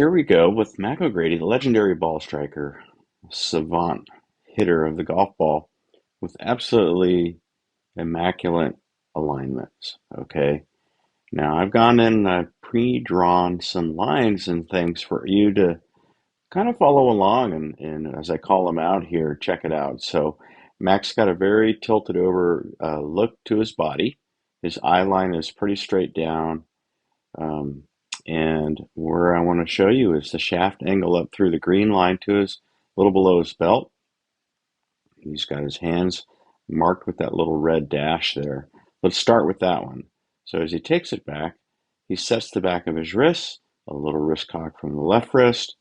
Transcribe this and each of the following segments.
Here we go with Mac O'Grady, the legendary ball striker, savant hitter of the golf ball with absolutely immaculate alignments. Okay. Now I've gone in and I've pre-drawn some lines and things for you to kind of follow along and as I call them out here, check it out. So Mac's got a very tilted over look to his body. His eye line is pretty straight down. Um, and where I want to show you is the shaft angle up through the green line to his little below his belt. He's got his hands marked with that little red dash there. Let's start with that one. So as he takes it back, he sets the back of his wrist, a little wrist cock from the left wrist,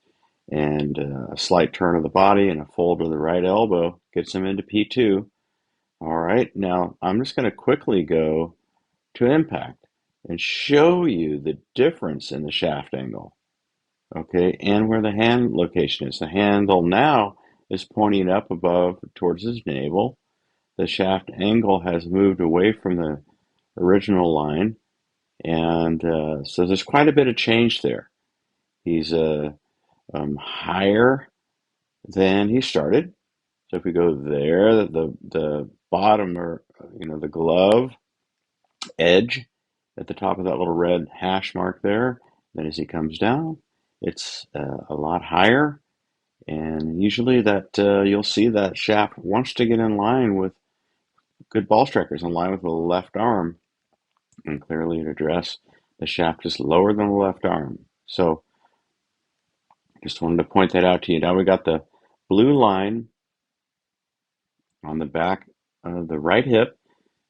and a slight turn of the body and a fold of the right elbow gets him into P2. All right, now I'm just going to quickly go to impact and show you the difference in the shaft angle, okay, and where the hand location is. The handle now is pointing up above towards his navel. The shaft angle has moved away from the original line, and so there's quite a bit of change there. He's higher than he started. So if we go there, the bottom or the glove edge at the top of that little red hash mark there. Then as he comes down, it's a lot higher, and usually that you'll see that shaft wants to get in line with good ball strikers, in line with the left arm, and clearly to address the shaft is lower than the left arm. So just wanted to point that out to you. Now we got the blue line on the back of the right hip,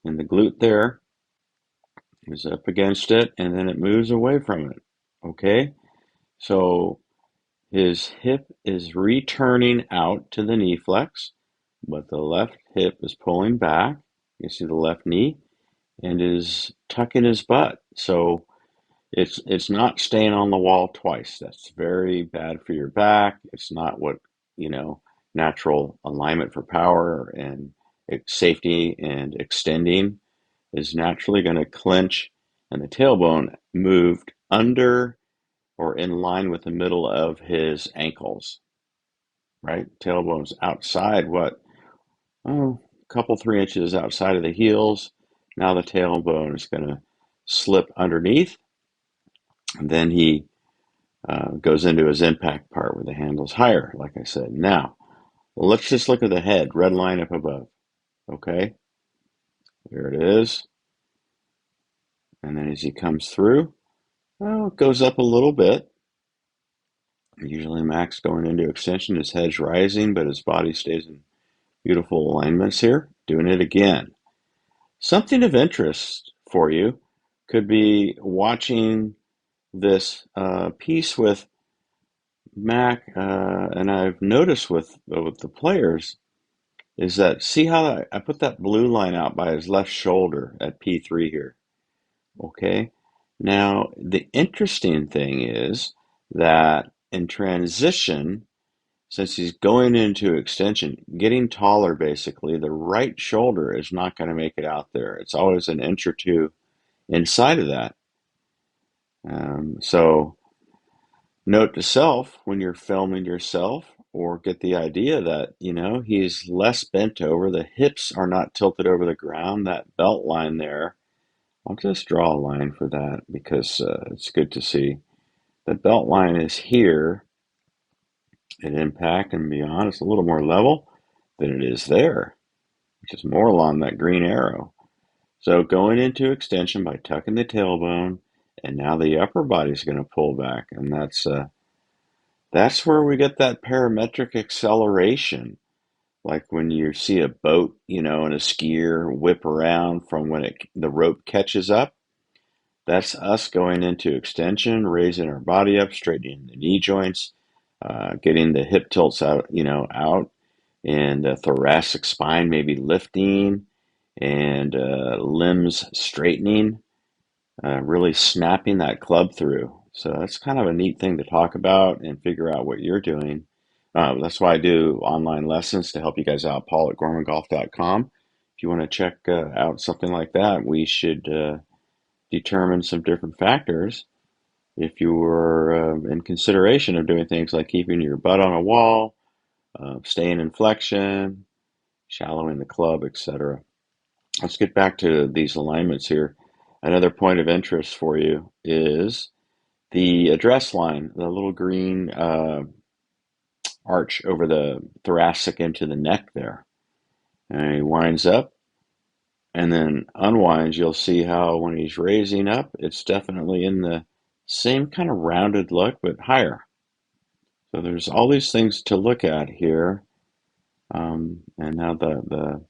and the glute there is up against it, and then it moves away from it. Okay, so his hip is returning out to the knee flex, but the left hip is pulling back. You see the left knee and is tucking his butt. So it's not staying on the wall twice. That's very bad for your back. It's not what, you know, natural alignment for power and safety and extending is naturally going to clinch, and the tailbone moved under or in line with the middle of his ankles, right? Tailbone's outside, what, oh, a couple, 3 inches outside of the heels. Now the tailbone is going to slip underneath, and then he goes into his impact part where the handle's higher, like I said. Now, let's just look at the head, red line up above. Okay, there it is. And then as he comes through, well, it goes up a little bit. Usually Max going into extension, his head's rising, but his body stays in beautiful alignments here. Doing it again. Something of interest for you could be watching this piece with Mac, and I've noticed with the players is that see how I put that blue line out by his left shoulder at P3 here. Okay. Now, the interesting thing is that in transition, since he's going into extension, getting taller basically, the right shoulder is not going to make it out there. It's always an inch or two inside of that. So, note to self when you're filming yourself, or get the idea that, he's less bent over, the hips are not tilted over the ground, that belt line there. I'll just draw a line for that because it's good to see. The belt line is here at impact and beyond. It's a little more level than it is there, which is more along that green arrow. So going into extension by tucking the tailbone, and now the upper body is going to pull back, and that's where we get that parametric acceleration. Like when you see a boat, and a skier whip around from when the rope catches up. That's us going into extension, raising our body up, straightening the knee joints, getting the hip tilts out, out, and the thoracic spine maybe lifting, and limbs straightening, really snapping that club through. So that's kind of a neat thing to talk about and figure out what you're doing. That's why I do online lessons to help you guys out. Paul at gormangolf.com. If you want to check out something like that, we should determine some different factors if you were in consideration of doing things like keeping your butt on a wall, staying in flexion, shallowing the club, etc. Let's get back to these alignments here. Another point of interest for you is the address line, the little green arch over the thoracic into the neck there. And he winds up and then unwinds. You'll see how when he's raising up, it's definitely in the same kind of rounded look, but higher. So there's all these things to look at here. And now the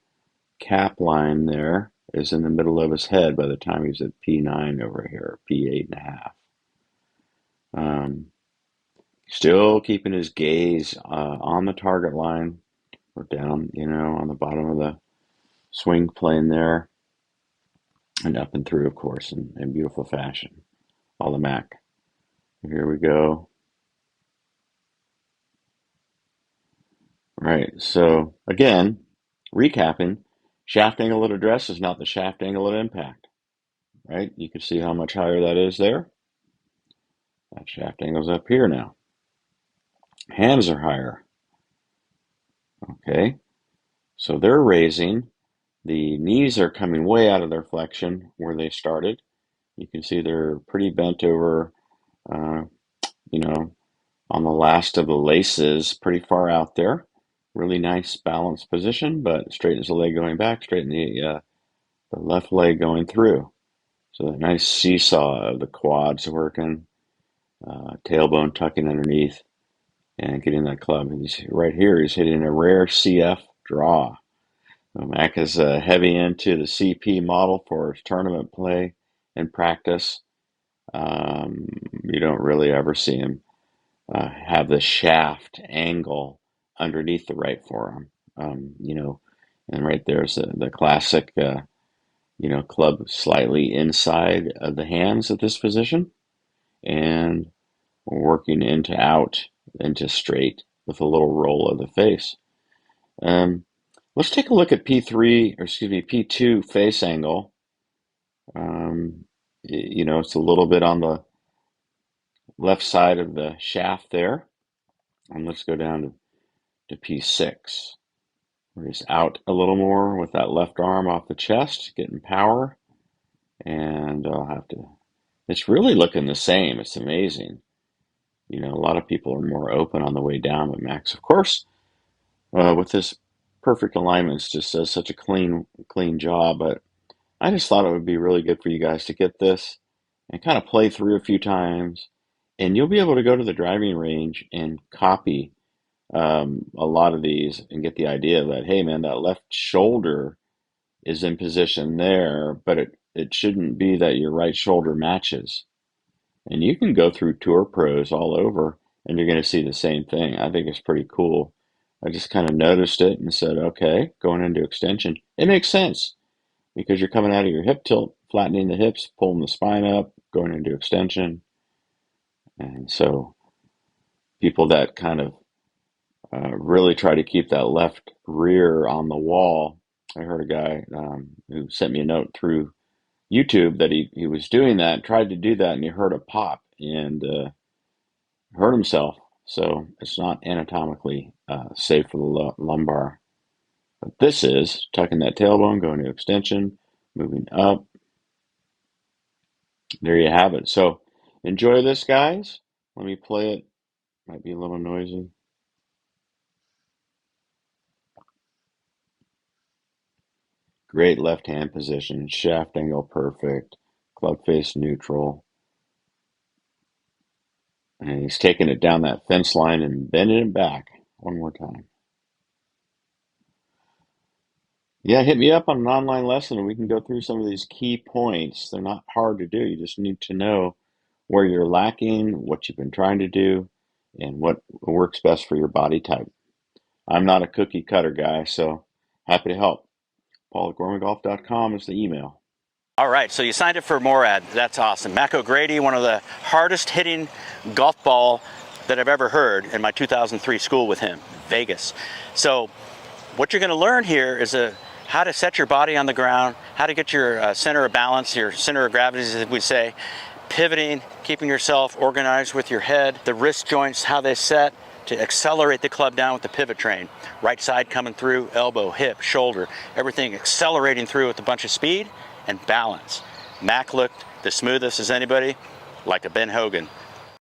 cap line there is in the middle of his head by the time he's at P9 over here, P8.5. Still keeping his gaze on the target line or down, on the bottom of the swing plane there and up and through, of course, in beautiful fashion. All the Mac. Here we go. Right, so again, recapping, shaft angle at address is not the shaft angle at impact, right? You can see how much higher that is there. That shaft angle's up here now. Hands are higher. Okay, so they're raising. The knees are coming way out of their flexion where they started. You can see they're pretty bent over, uh, you know, on the last of the laces, pretty far out there. Really nice balanced position, but straightens the leg going back, straighten the left leg going through. So a nice seesaw of the quads working, tailbone tucking underneath, and getting that club. He's right here. He's hitting a rare CF draw. Mac is heavy into the CP model for tournament play and practice. You don't really ever see him have the shaft angle underneath the right forearm. And right there's the classic, club slightly inside of the hands at this position and working into out, into straight with a little roll of the face. Um, let's take a look at P2 face angle. It's a little bit on the left side of the shaft there. And let's go down to P6, where he's out a little more with that left arm off the chest, getting power. And it's really looking the same. It's amazing. A lot of people are more open on the way down, but Max, of course, with this perfect alignments, just does such a clean job. But I just thought it would be really good for you guys to get this and kind of play through a few times, and you'll be able to go to the driving range and copy a lot of these and get the idea that, hey, man, that left shoulder is in position there, but it shouldn't be that your right shoulder matches. And you can go through tour pros all over and you're going to see the same thing. I think it's pretty cool. I just kind of noticed it and said, okay, going into extension, it makes sense because you're coming out of your hip tilt, flattening the hips, pulling the spine up, going into extension. And so people that kind of really try to keep that left rear on the wall. I heard a guy who sent me a note through YouTube that he was doing that, tried to do that, and he heard a pop and hurt himself. So it's not anatomically safe for the lumbar. But this is tucking that tailbone, going to extension, moving up. There you have it. So enjoy this, guys. Let me play it. Might be a little noisy. Great left hand position, shaft angle perfect, club face neutral. And he's taking it down that fence line and bending it back one more time. Yeah, hit me up on an online lesson and we can go through some of these key points. They're not hard to do. You just need to know where you're lacking, what you've been trying to do, and what works best for your body type. I'm not a cookie cutter guy, so happy to help. Paul@gormangolf.com is the email. All right, so you signed up for Morad. That's awesome. Mac O'Grady, one of the hardest hitting golf ball that I've ever heard in my 2003 school with him, Vegas. So what you're going to learn here is how to set your body on the ground, how to get your center of balance, your center of gravity, as we say, pivoting, keeping yourself organized with your head, the wrist joints, how they set to accelerate the club down with the pivot train. Right side coming through, elbow, hip, shoulder, everything accelerating through with a bunch of speed and balance. Mac looked the smoothest as anybody, like a Ben Hogan.